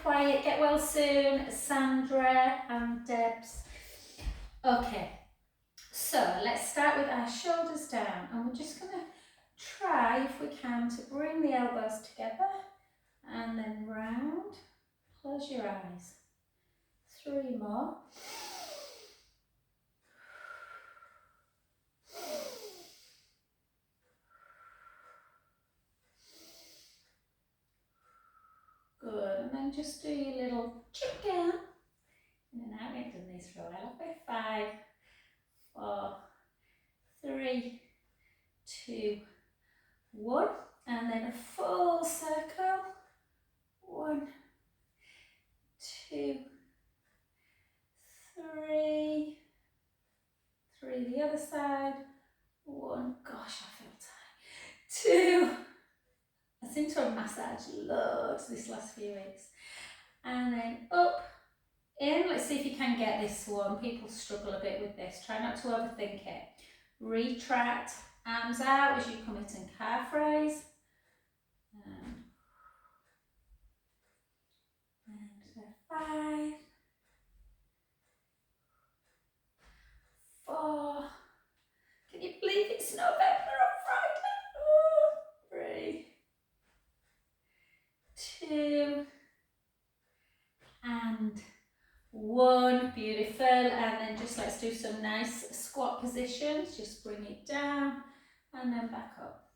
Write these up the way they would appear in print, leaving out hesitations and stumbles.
quiet. Get well soon, Sandra and Debs. Okay, so let's start with our shoulders down, and we're just going to try, if we can, to bring the elbows together and then round. Close your eyes. 3 more. Good, and then just do your little chicken. In and out. We've done this for a while. 5, 4, 3, 2, 1, and then a full circle. 1, 2, 3, 3 the other side. 1, gosh, I feel tired. 2, I seem to have massaged loads this last few weeks. And then up, in. Let's see if you can get this one. People struggle a bit with this. Try not to overthink it. Retract, arms out as you come into calf raise. And 5, 4. Can you believe it's November on Friday? 3, 2, and 1. Beautiful. And then just let's do some nice squat positions. Just bring it down and then back up.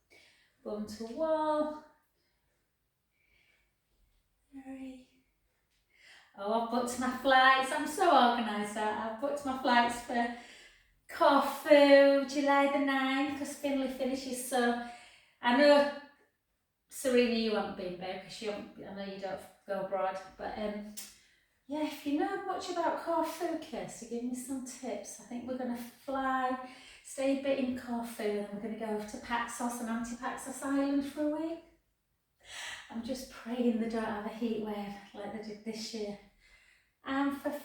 Bum to wall. 3. Oh, I've booked my flights. I'm so organised. I've booked my flights for Corfu, July the 9th, because Finley finishes. So I know, Serena, you haven't been, babe, because I know you don't go abroad. But yeah, if you know much about Corfu, Kirsty, give me some tips. I think we're going to fly, stay a bit in Corfu, and then we're going to go over to Paxos and Antipaxos Island for a week. I'm just praying they don't have a heat wave like they did this year. And for 5,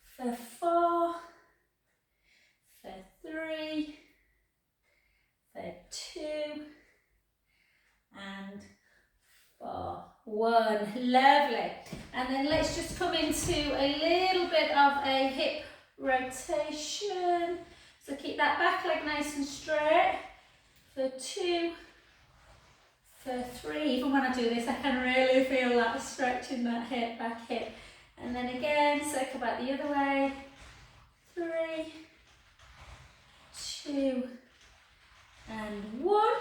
for 4, for 3, for 2, and 4. 1. Lovely. And then let's just come into a little bit of a hip rotation. So keep that back leg nice and straight. For 2, for 3. Even when I do this, I can really feel that stretch in that hip, back hip. And then again, circle back the other way. 3, 2, and 1.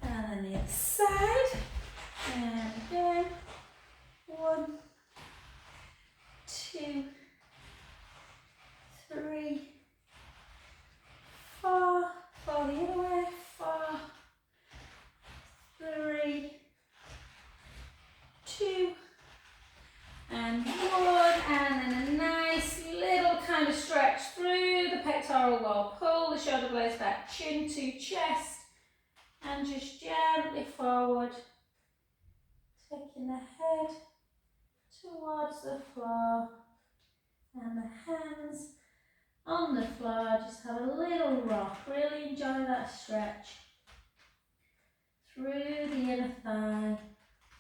And then the other side. And again. 1, 2, 3, 4. 4 the other way. 4, 3, 2, and 1. And then a nice little kind of stretch through the pectoral wall. Pull the shoulder blades back, chin to chest, and just gently forward, taking the head towards the floor and the hands on the floor. Just have a little rock. Really enjoy that stretch through the inner thigh,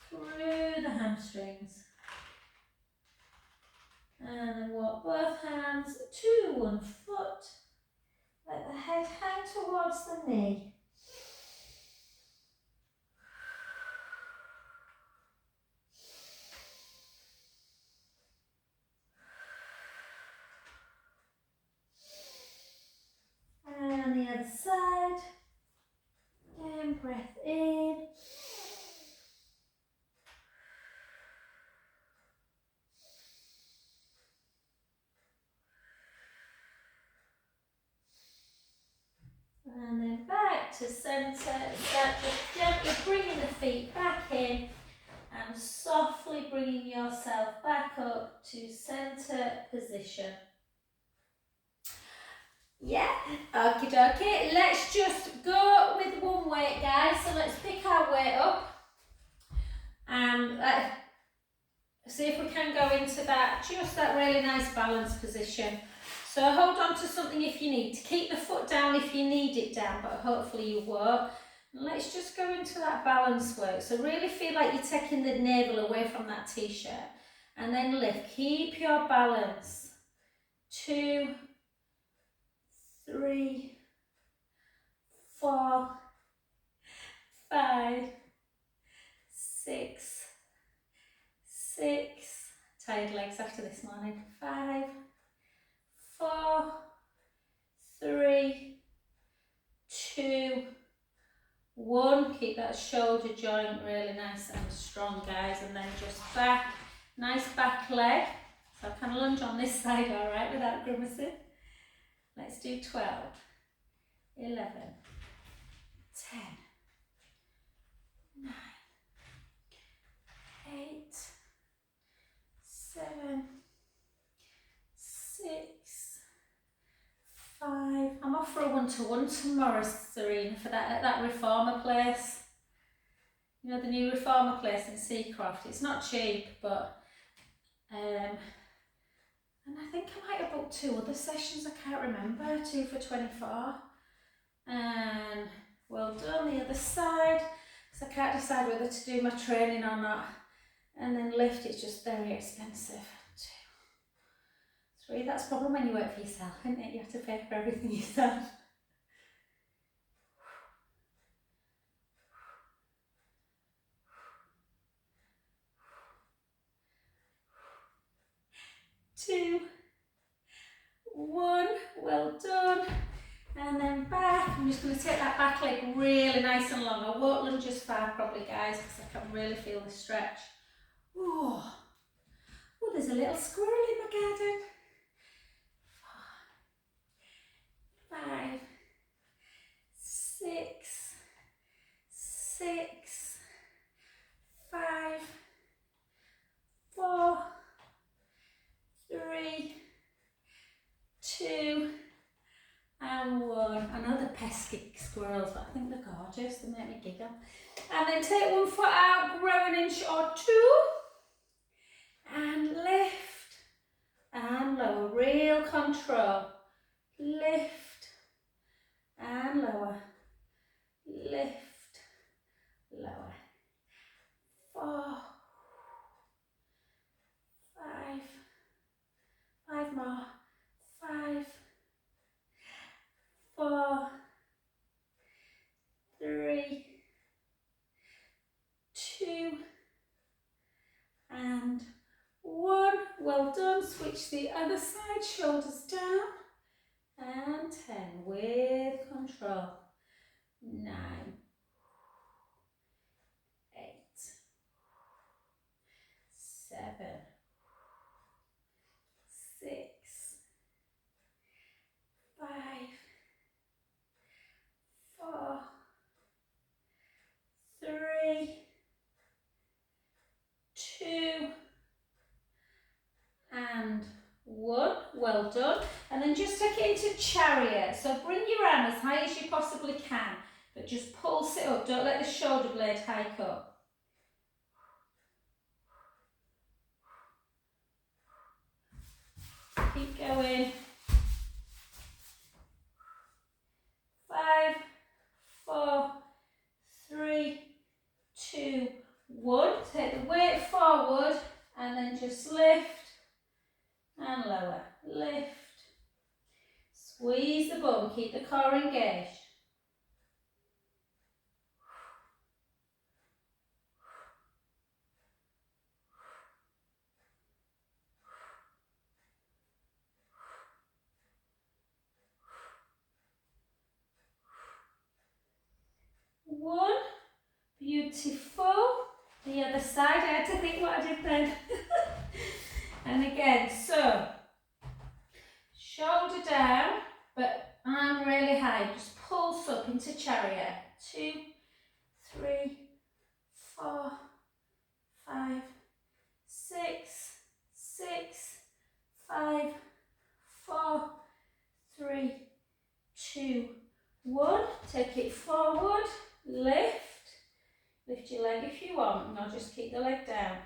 through the hamstrings. And then walk both hands to one foot. Let the head hang towards the knee. And the other side. Again, breath in. And then back to centre. Start just gently bringing the feet back in and softly bringing yourself back up to centre position. Yeah, okie dokie. Let's just go with one weight, guys. So let's pick our weight up and see if we can go into that, just that really nice balanced position. So hold on to something if you need to. Keep the foot down if you need it down, but hopefully you won't. Let's just go into that balance work. So really feel like you're taking the navel away from that t-shirt. And then lift. Keep your balance. 2, 3, 4, 5, 6, 6. Tired legs after this morning. 5, 4, 3, 2, 1. Keep that shoulder joint really nice and strong, guys. And then just back. Nice back leg. So I can lunge on this side, all right, without grimacing. Let's do 12, 11, 10, 9, 8, 7, 6, 5. I'm off for a one-to-one tomorrow, Serena, for that at that reformer place. You know, the new reformer place in Seacroft. It's not cheap, but and I think I might have booked 2 other sessions. I can't remember. 2 for 24. And well done the other side. Because I can't decide whether to do my training or not. And then lift, it's just very expensive. 2, 3, that's the problem when you work for yourself, isn't it? You have to pay for everything yourself. 2, 1, well done. And then back. I'm just going to take that back leg really nice and long. I won't lunge as far probably, guys, because I can really feel the stretch. Oh, there's a little squirrel in my garden. 5, 6, 6, 5, 4, 3, 2, and 1. I know they're pesky squirrels, but I think they're gorgeous. They make me giggle. And then take one foot out, grow an inch or 2, and lift and lower. Real control. Lift and lower. Lift, lower. 4, 5, 5 more. 5, 4, 3, 2, and 1. Well done. Switch the other side, shoulders down. And 10 with control. 9, 8, 7, 6, 5, 4, 3, 2, and 1. Well done. And then just take it into chariot. So bring your arm as high as you possibly can, but just pulse it up. Don't let the shoulder blade hike up. Keep going. 5, 4, 3, 2, 1. Take the weight forward and then just lift and lower. Lift. Squeeze the bum. Keep the core engaged. One. Beautiful. The other side. I had to think what I did then. And again, so shoulder down, but arm really high. Just pulse up into chariot. 2, 3, 4, 5, 6, 6, 5, 4, 3, 2, 1. Take it forward. Lift. Lift your leg if you want, and I'll just keep the leg down.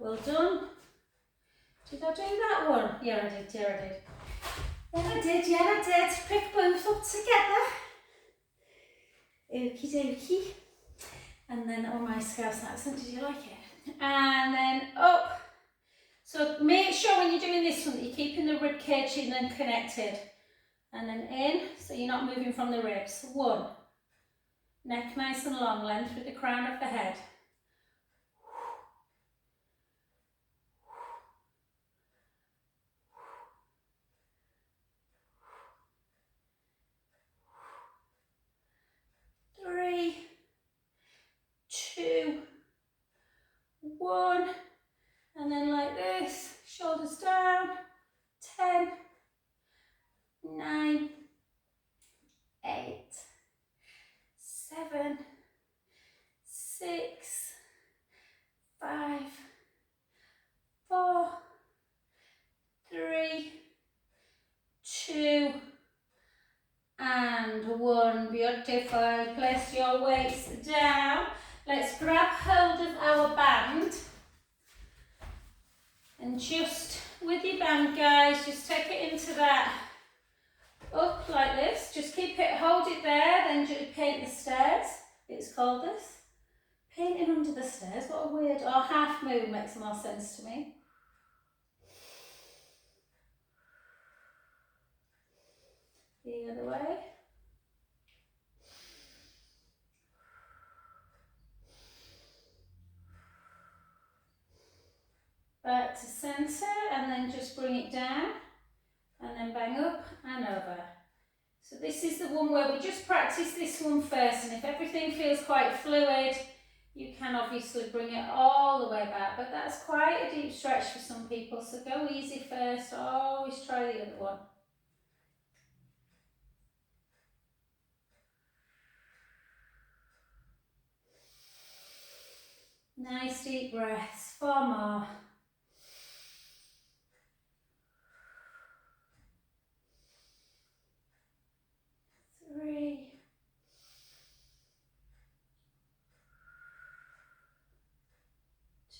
Well done. Did I do that one? Yeah, I did. Yeah, I did. Yeah, I did. Yeah, I did. Pick both up together. Okie dokie. And then, oh, my Scouse accent, did you like it? And then up. So make sure when you're doing this one that you're keeping the rib cage in and connected. And then in, so you're not moving from the ribs. 1. Neck nice and long, length with the crown of the head. 3, 2, 1. And then like this, shoulders down. 10, 9, 8, 7, 6, 5, 4, 3, 2, and 1. Beautiful. Place your weights down. Let's grab hold of our band. And just with your band, guys, just take it into that up like this. Just keep it, hold it there, then just paint the stairs. It's called this. Painting under the stairs. What a weird, or half moon makes more sense to me. The other way. Back to centre, and then just bring it down, and then bang up and over. So this is the one where we just practice this one first, and if everything feels quite fluid, you can obviously bring it all the way back, but that's quite a deep stretch for some people, so go easy first. Always try the other one. Nice deep breaths. 4 more. 3.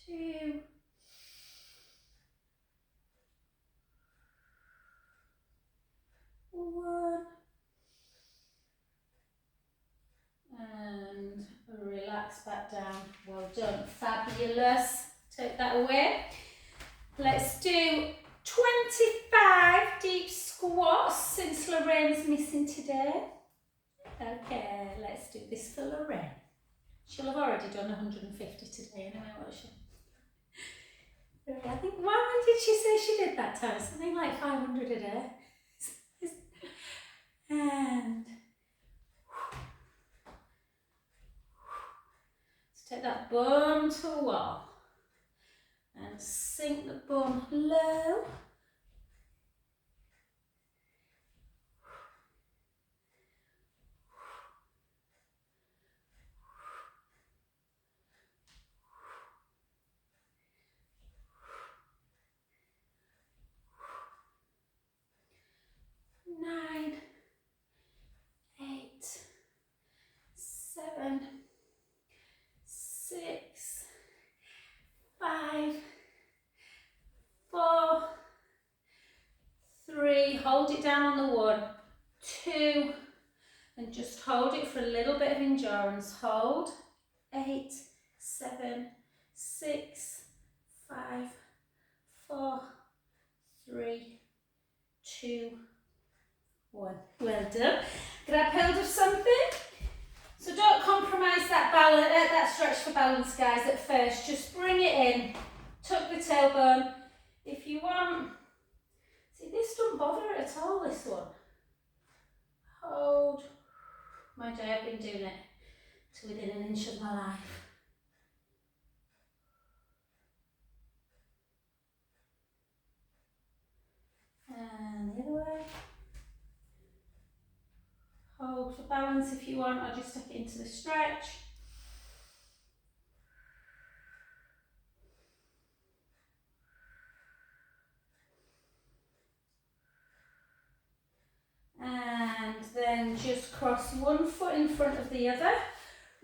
2. 1. And relax back down. Well done. Fabulous. Take that away. Let's do 25 deep squats since Lorraine's missing today. Okay, let's do this for Lorraine. She'll have already done 150 today anyway, won't she? I think, when did she say she did that time? Something like 500 a day. And let's take that bum to a wall and sink the bum low. Nine, 8, 7, 6, 5, 4, 3, hold it down on the 1, 2, and just hold it for a little bit of endurance. Hold. 8, 7, 6, 5, 4, 3, 2, 1. Well done. Grab hold of something. So don't compromise that balance, that stretch for balance, guys, at first. Just bring it in. Tuck the tailbone. If you want. See, this doesn't bother it at all, this one. Hold. My day, I've been doing it to within an inch of my life. And the other way. Hold for balance if you want, or just tuck it into the stretch. And then just cross one foot in front of the other.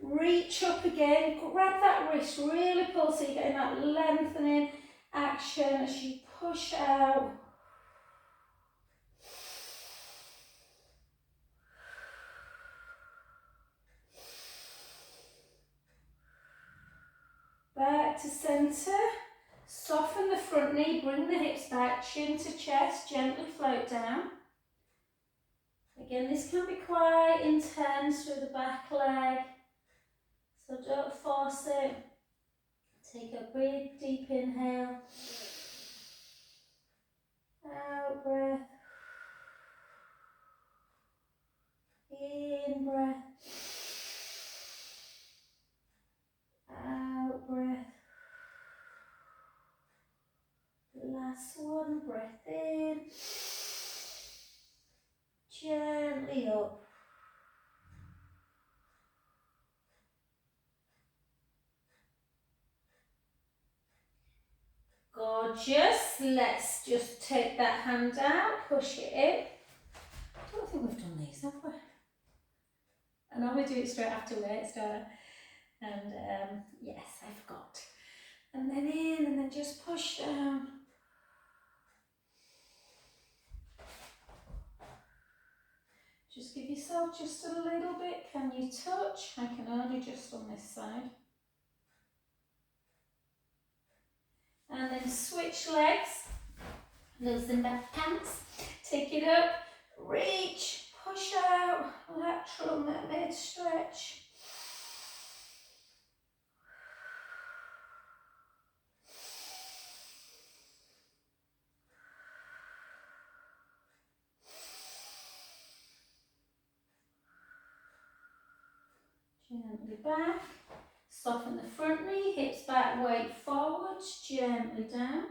Reach up again, grab that wrist, really pull so you're getting that lengthening action as you push out. Back to centre. Soften the front knee, bring the hips back, chin to chest, gently float down. Again, this can be quite intense through the back leg, so don't force it. Take a big deep inhale, out breath, in breath, out breath. Last one, breath in, gently up. Gorgeous. Let's just take that hand out, push it in. I don't think we've done these, have we? I normally do it straight after weights, don't I? And yes, I forgot. And then in, and then just push down. Just give yourself just a little bit. Can you touch? I can only just on this side. And then switch legs. Loosen back pants. Take it up. Reach. Push out. Lateral mid stretch. Gently back. Soften the front knee, hips back, weight forwards, gently down.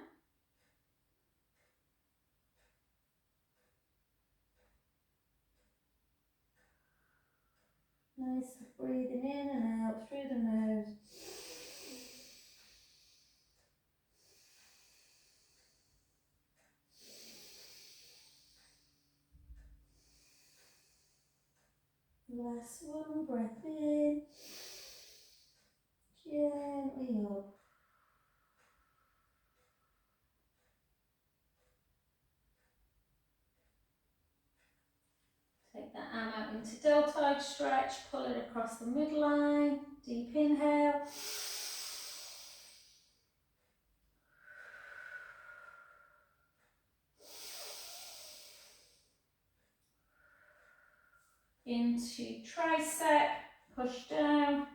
Nice, breathing in and out through the nose. Last one, breath in, gently up. Take that arm out into deltoid stretch, pull it across the midline, deep inhale. Into tricep, push down.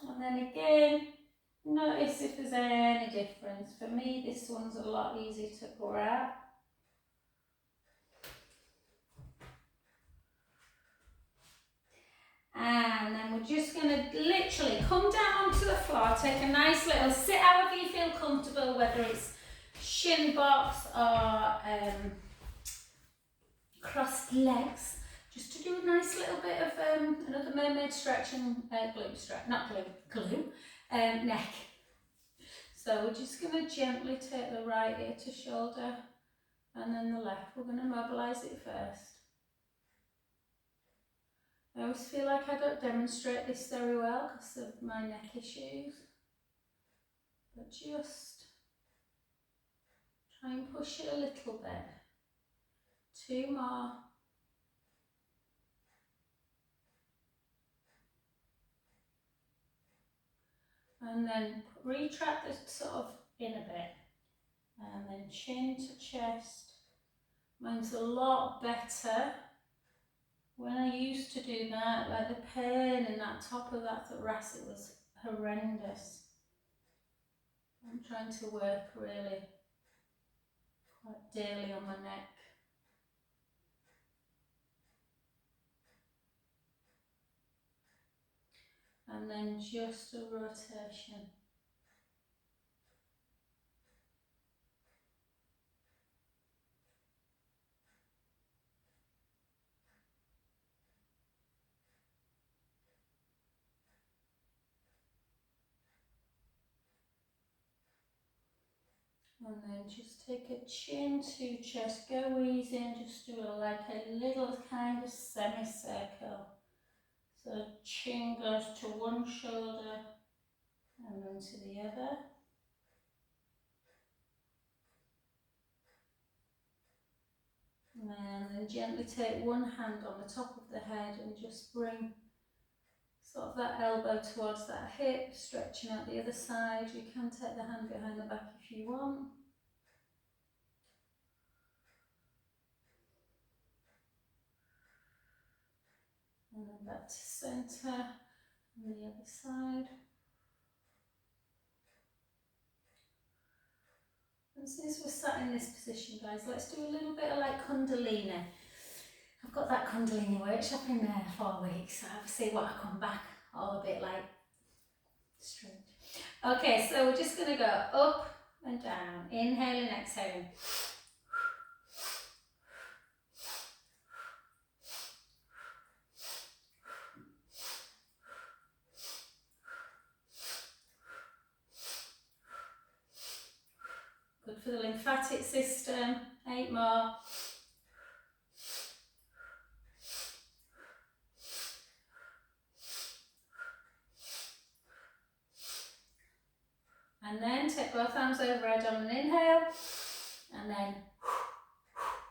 And then again, notice if there's any difference. For me, this one's a lot easier to grab. And then we're just going to literally come down onto the floor, take a nice little sit however you feel comfortable, whether it's shin box or crossed legs, just to do a nice little bit of another mermaid stretch and glute stretch, not glue, neck. So we're just going to gently take the right ear to shoulder and then the left. We're going to mobilise it first. I always feel like I don't demonstrate this very well because of my neck issues, but just try and push it a little bit. 2 more. And then retract this sort of in a bit. And then chin to chest. Mine's a lot better. When I used to do that, like the pain in that top of that thoracic was horrendous. I'm trying to work really quite daily on my neck. And then just a rotation. And then just take a chin to chest, go easy and just do like a little kind of semicircle. So chin goes to one shoulder and then to the other. And then gently take one hand on the top of the head and just bring sort of that elbow towards that hip, stretching out the other side. You can take the hand behind the back if you want. And then back to centre, and the other side. And since we're sat in this position, guys, let's do a little bit of like Kundalini. I've got that Kundalini workshop in there 4 weeks, so obviously what I come back all a bit like strange. Okay, so we're just going to go up and down, inhaling, exhaling. Good for the lymphatic system. 8 more. And then take both arms overhead on an inhale, and then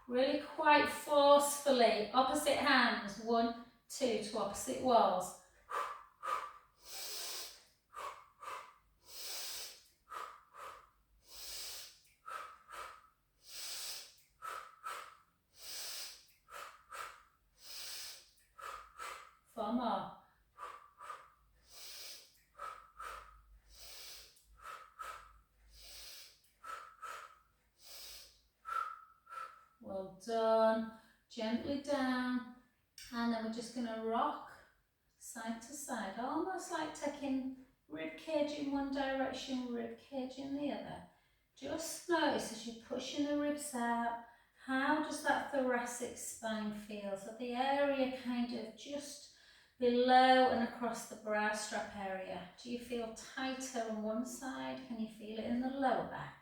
really quite forcefully, opposite hands, 1, 2 to opposite walls. Four more. Well done. Gently down, and then we're just going to rock side to side, almost like taking rib cage in one direction, rib cage in the other. Just notice as you're pushing the ribs out, how does that thoracic spine feel? So the area kind of just below and across the brow strap area. Do you feel tighter on one side? Can you feel it in the lower back?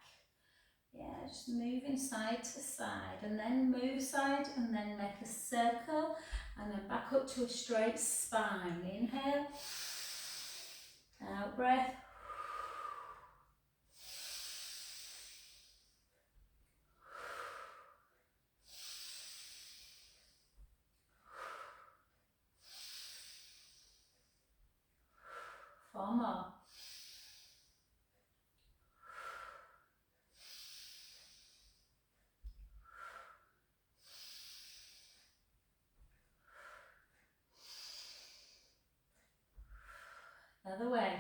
Yeah, just moving side to side, and then move side, and then make a circle, and then back up to a straight spine. Inhale, out breath. Four more. Other way.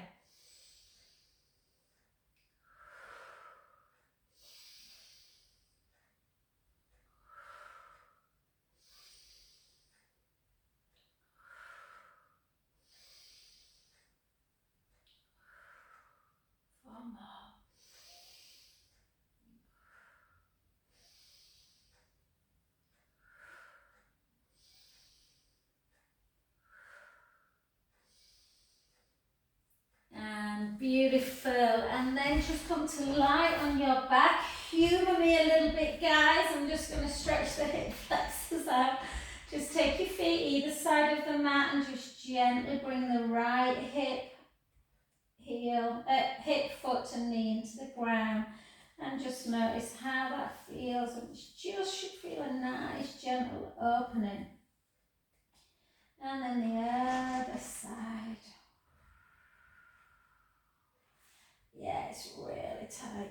Four more. And beautiful. And then just come to lie on your back. Humour me a little bit, guys. I'm just going to stretch the hip flexors out. Just take your feet either side of the mat and just gently bring the right hip, hip, foot and knee into the ground. And just notice how that feels. And it just should feel a nice gentle opening. And then the other side. Yeah, it's really tight.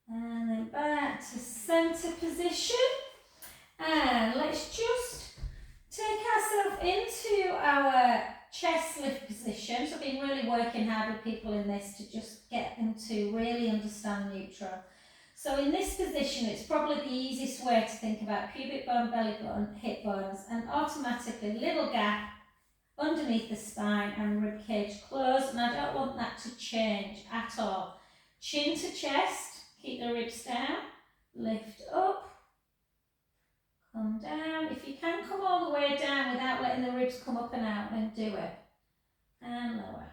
And then back to centre position. And let's just take ourselves into our chest lift position. So I've been really working hard with people in this to just get them to really understand neutral. So in this position, it's probably the easiest way to think about pubic bone, belly button, hip bones, and automatically little gap underneath the spine and rib cage closed. And I don't want that to change at all. Chin to chest, keep the ribs down, lift up, come down. If you can come all the way down without letting the ribs come up and out, then do it. And lower.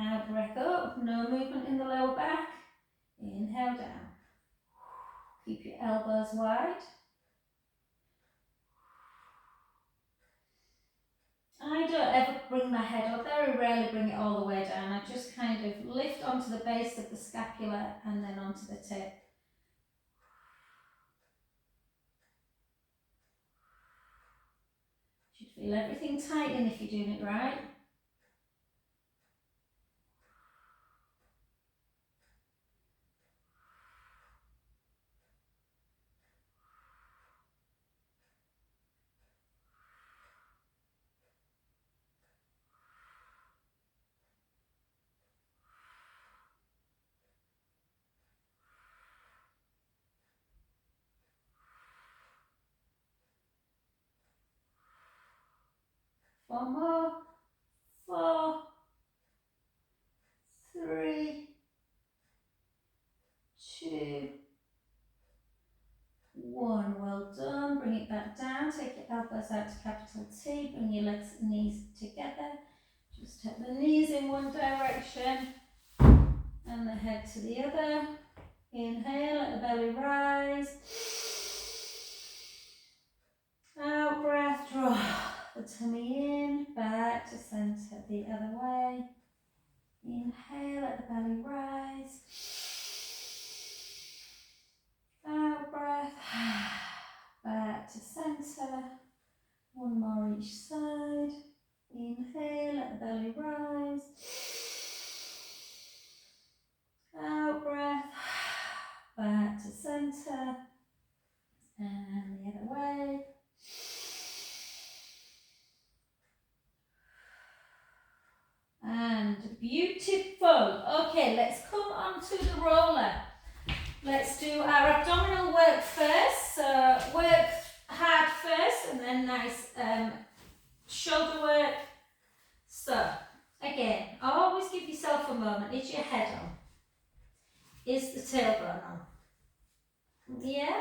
Out, breath up, no movement in Keep your elbows wide. I don't ever bring my head up, very rarely bring it all the way down. I just kind of lift onto the base of the scapula and then onto the tip. You should feel everything tighten if you're doing it right. One more. 4, 3, 2, 1. Well done. Bring it back down. Take your elbows out to capital T. Bring your legs and knees together. Just take the knees in one direction and the head to the other. Inhale, let the belly rise. Out breath, draw the tummy in, back to centre, the other way. Inhale, let the belly rise. Out breath, back to centre. One more each side. Inhale, let the belly rise. Out breath, back to centre. And the other way. And beautiful. Okay, let's come on to the roller. Let's do our abdominal work first. So work hard first and then nice shoulder work. So again, always give yourself a moment. Is your head on? Is the tailbone on? Yeah?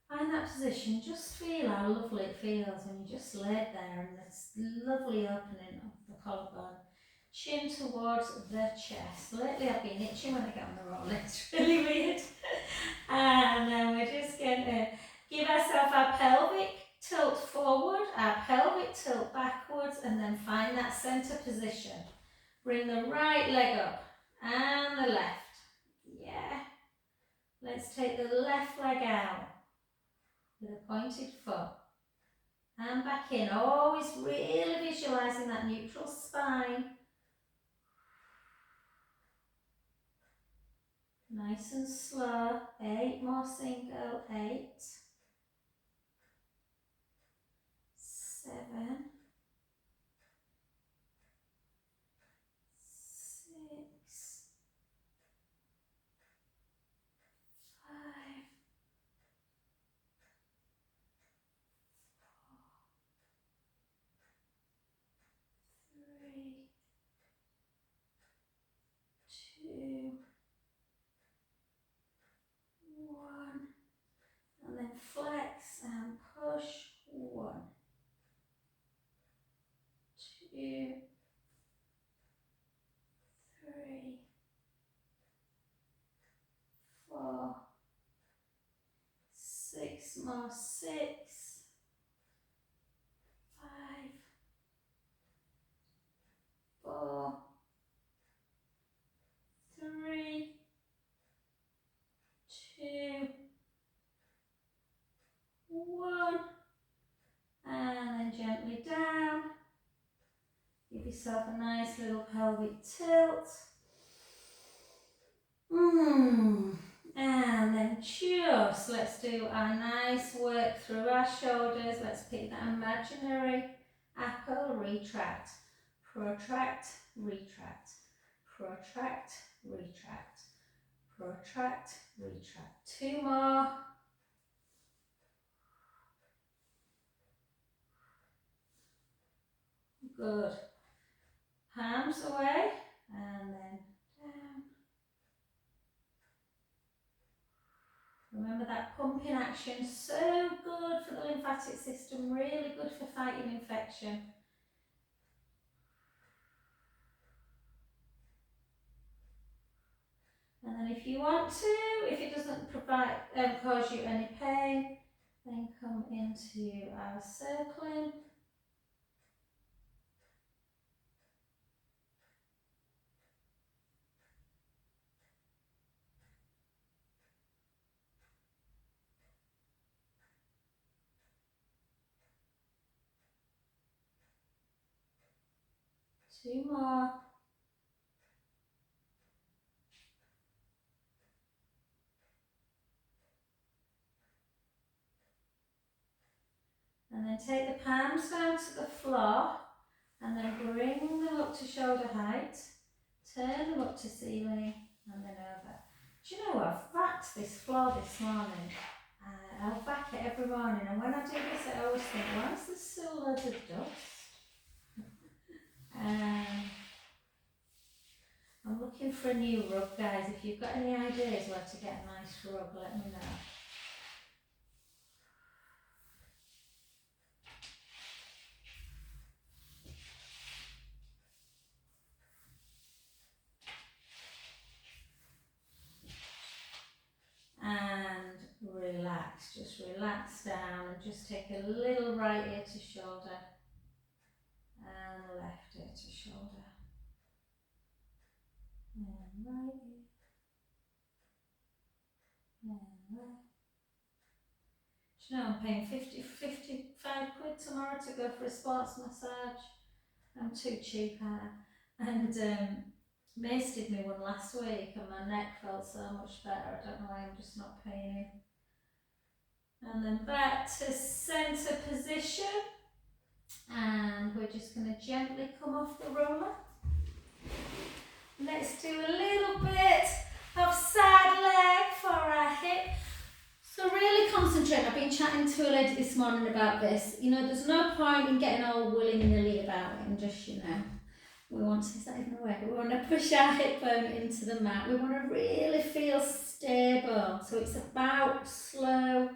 Find that position. Just feel how lovely it feels when you just laid there and this lovely opening of the collarbone. Chin towards the chest. Lately I've been itching when I get on the roller. It's really weird. And then we're just going to give ourselves our pelvic tilt forward, our pelvic tilt backwards, and then find that centre position. Bring the right leg up and the left. Yeah. Let's take the left leg out with a pointed foot. And back in. Always really visualising that neutral spine. Nice and slow. 8 more single. 8. 7. 6. 5. 3, 2, 1. And then flex and push. 1, 2, 3, 4, 6 more. 6, 5, 4, 3, 2, 1. And then gently down. Give yourself a nice little pelvic tilt. And then just let's do our nice work through our shoulders. Let's pick that imaginary apple, retract, protract, retract, protract, retract, protract, retract. 2 more. Good. Palms away and then down. Remember that pumping action, so good for the lymphatic system, really good for fighting infection. And then if you want to, if it doesn't cause you any pain, then come into our circling. Two more. And then take the palms down to the floor and then bring them up to shoulder height. Turn them up to ceiling and then over. Do you know, I've backed this floor this morning. I'll back it every morning, and when I do this I always think, why is there still loads of dust? I'm looking for a new rug, guys. If you've got any ideas where to get a nice rug, let me know. And relax, just relax down and just take a little right ear to shoulder and left ear to shoulder. And right ear and left. Do you know, I'm paying 55 quid tomorrow to go for a sports massage. I'm too cheap, and Mace did me one last week and my neck felt so much better. I don't know why I'm just not paying him. And then back to centre position, and we're just going to gently come off the roller. Let's do a little bit of side leg for our hip. So really concentrate. I've been chatting to a lady this morning about this. You know, there's no point in getting all willy-nilly about it and just, you know, we want to, is that even a word? We want to push our hip bone into the mat. We want to really feel stable. So it's about slow.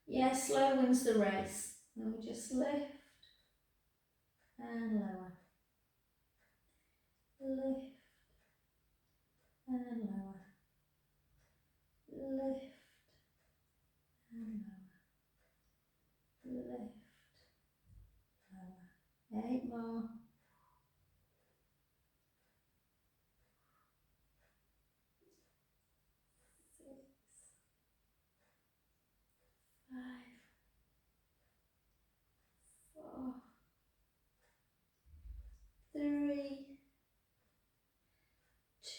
Yeah, slow wins the race. And we just lift and lower. Lift and lower. Lift and lower. Lift, lower. 8 more. 6, 5, 4, 3,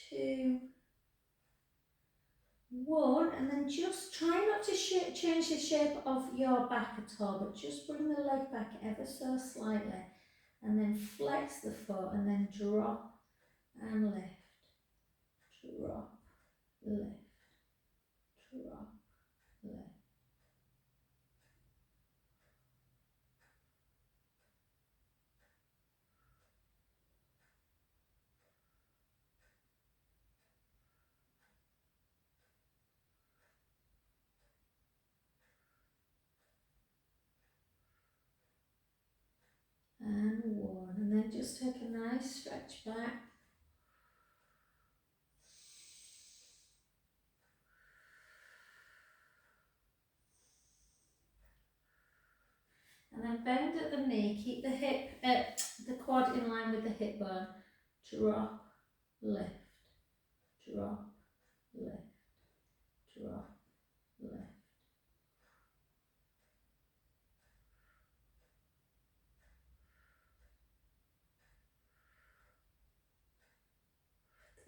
2, 1, and then just try not to change the shape of your back at all, but just bring the leg back ever so slightly, and then flex the foot, and then drop and lift, drop, lift, drop, lift. And 1, and then just take a nice stretch back. And then bend at the knee, keep the quad in line with the hip bone. Drop, lift, drop, lift, drop, lift.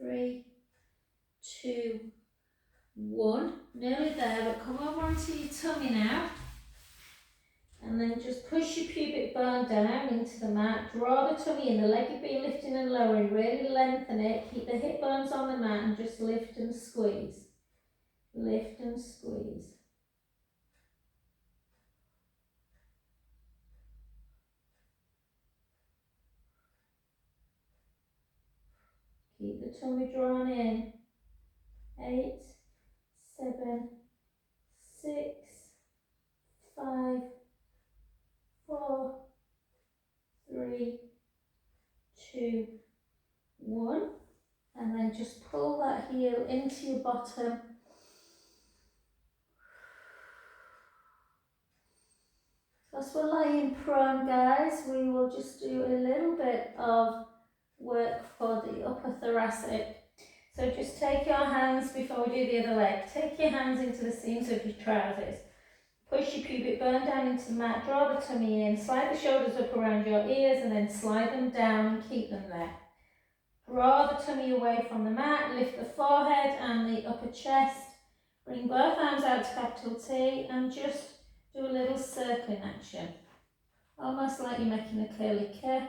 Three, 2, 1. Nearly there, but come over onto your tummy now. And then just push your pubic bone down into the mat. Draw the tummy in. The leg you've been lifting and lowering. Really lengthen it. Keep the hip bones on the mat and just lift and squeeze. Lift and squeeze. Keep the tummy drawn in. 8, 7, 6, 5, 4, 3, 2, 1. And then just pull that heel into your bottom. As we're lying prone, guys, we will just do a little bit of work for the upper thoracic. So just take your hands, before we do the other leg, take your hands into the seams of your trousers. Push your pubic bone down into the mat, draw the tummy in, slide the shoulders up around your ears and then slide them down and keep them there. Draw the tummy away from the mat, lift the forehead and the upper chest. Bring both arms out to capital T and just do a little circling action. Almost like you're making a curly K.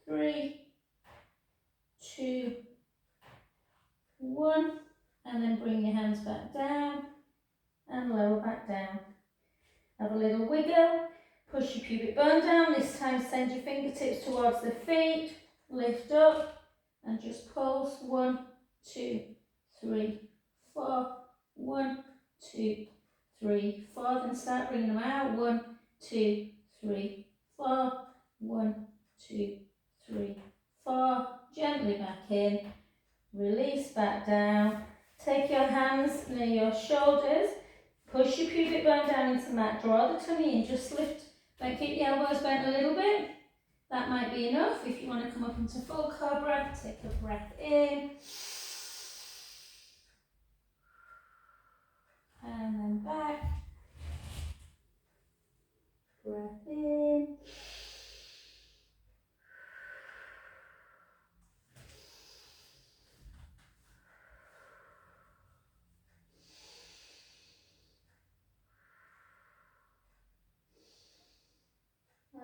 3, 2, 1. And then bring your hands back down and lower back down. Have a little wiggle. Push your pubic bone down. This time send your fingertips towards the feet. Lift up and just pulse. 1, 2, 3, 4. 1, 2, 3, 4. Then start bringing them out. 1, 2, 3, 4. 1, 2, 3, 4. Gently back in. Release back down. Take your hands near your shoulders. Push your pubic bone down into the mat. Draw the tummy in. Just lift. Like keep the elbows bent a little bit. That might be enough. If you want to come up into full cobra, take a breath in. And then back. Breath in.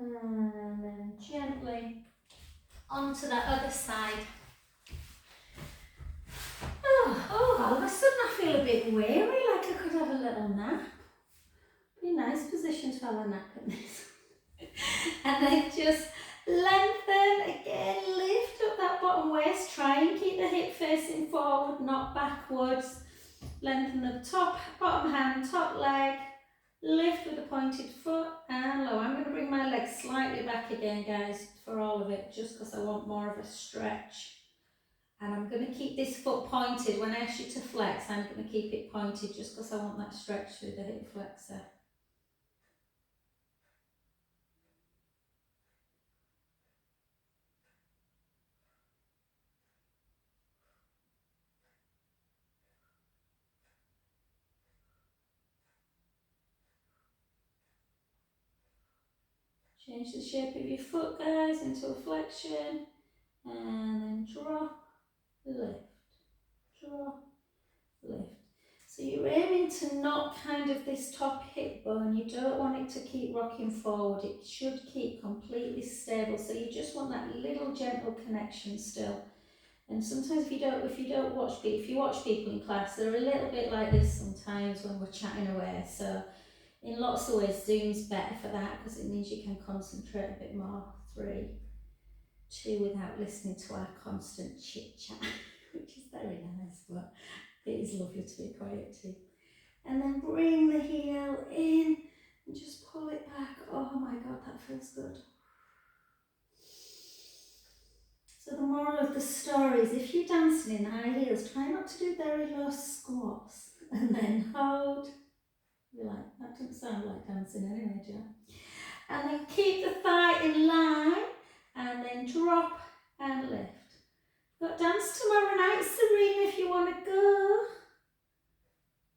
And then gently onto that other side. All of a sudden I feel a bit weary, like I could have a little nap. Be a nice position to have a nap in this. And then just lengthen again, lift up that bottom waist, try and keep the hip facing forward, not backwards. Lengthen the top, bottom hand, top leg, lift with the pointed foot and low. I'm going to bring my legs slightly back again, guys, for all of it, just because I want more of a stretch. And I'm going to keep this foot pointed. When I ask you to flex, I'm going to keep it pointed just because I want that stretch through the hip flexor. Change the shape of your foot, guys, into a flexion. And then drop, lift, drop, lift. So you're aiming to not kind of this top hip bone. You don't want it to keep rocking forward. It should keep completely stable. So you just want that little gentle connection still. And sometimes if you watch people in class, they're a little bit like this sometimes when we're chatting away. So in lots of ways, Zoom's better for that because it means you can concentrate a bit more. 3, 2, without listening to our constant chit chat, which is very nice, but it is lovely to be quiet too. And then bring the heel in and just pull it back. Oh my God, that feels good. So the moral of the story is if you're dancing in high heels, try not to do very low squats and then hold. You're like, that doesn't sound like dancing anyway, Joe. And then keep the thigh in line and then drop and lift. Got dance tomorrow night, Serena, if you want to go.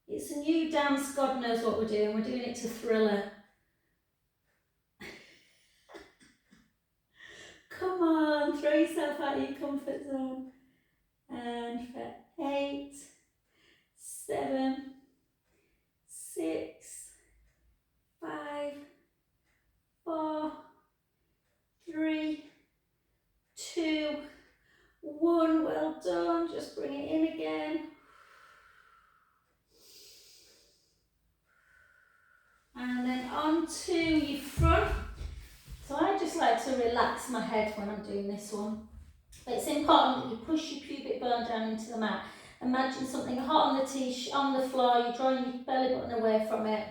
It's a new dance, God knows what we're doing. We're doing it to Thriller. Come on, throw yourself out of your comfort zone. And for 8, 7, 6, 5, 4, 3, 2, 1. Well done. Just bring it in again. And then onto your front. So I just like to relax my head when I'm doing this one. But it's important that you push your pubic bone down into the mat. Imagine something hot on the floor, you're drawing your belly button away from it.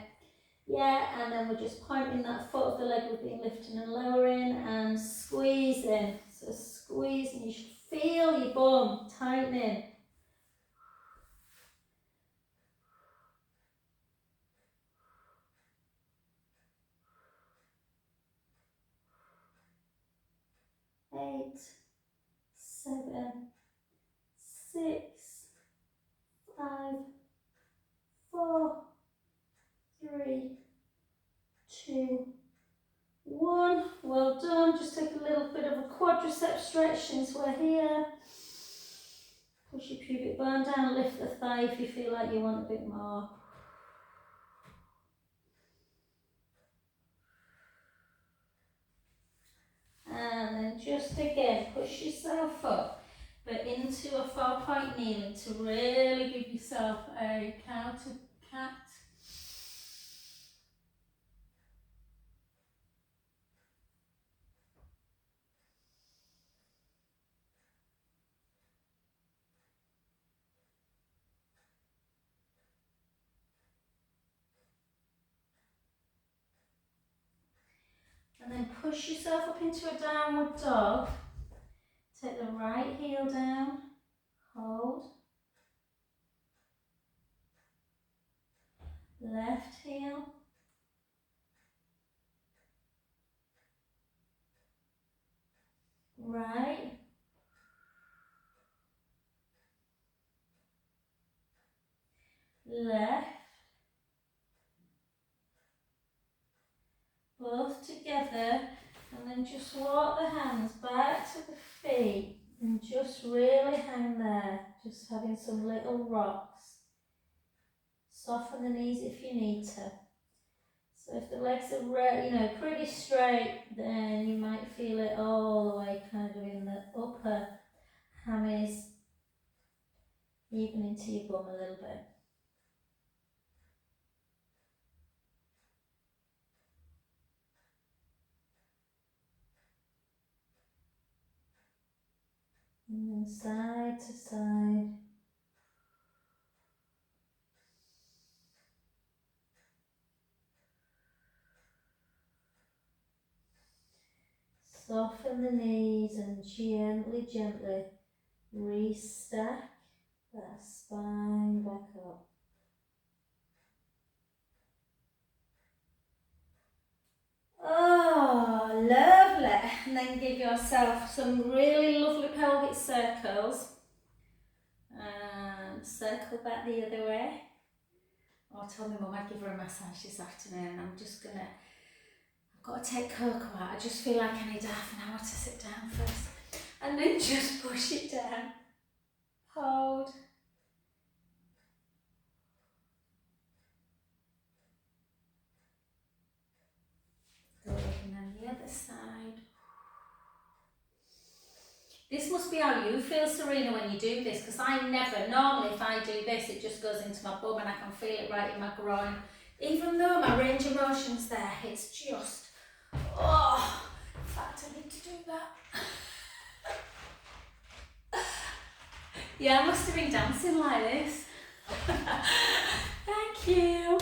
Yeah, and then we're just pointing that foot of the leg we've been lifting and lowering and squeezing. So squeeze, and you should feel feel your bum tightening. Eight, 7, 6, 5, 4, 3, 2, 1. Well done. Just take a little bit of a quadricep stretch since we're here. Push your pubic bone down, lift the thigh if you feel like you want a bit more. And then just again, push yourself up, but into a 4-point kneeling to really give yourself a cow to cat. And then push yourself up into a downward dog. Take the right heel down, hold. Left heel. Right. Left. Both together. And then just walk the hands back to the feet and just really hang there. Just having some little rocks. Soften the knees if you need to. So if the legs are pretty straight, then you might feel it all the way kind of in the upper hammies, even into your bum a little bit. And then side to side. Soften the knees and gently, gently restack that spine back up. Oh, lovely. And then give yourself some really lovely pelvic circles. And circle back the other way. Oh, I told my mum I'd give her a massage this afternoon. I've got to take Coco out. I just feel like I need half an hour to sit down first. And then just push it down. Hold. Good, and then the other side. This must be how you feel, Serena, when you do this, because I never, normally if I do this, it just goes into my bum and I can feel it right in my groin. Even though my range of motion's there, it's just, oh, in fact I need to do that. Yeah, I must have been dancing like this. Thank you.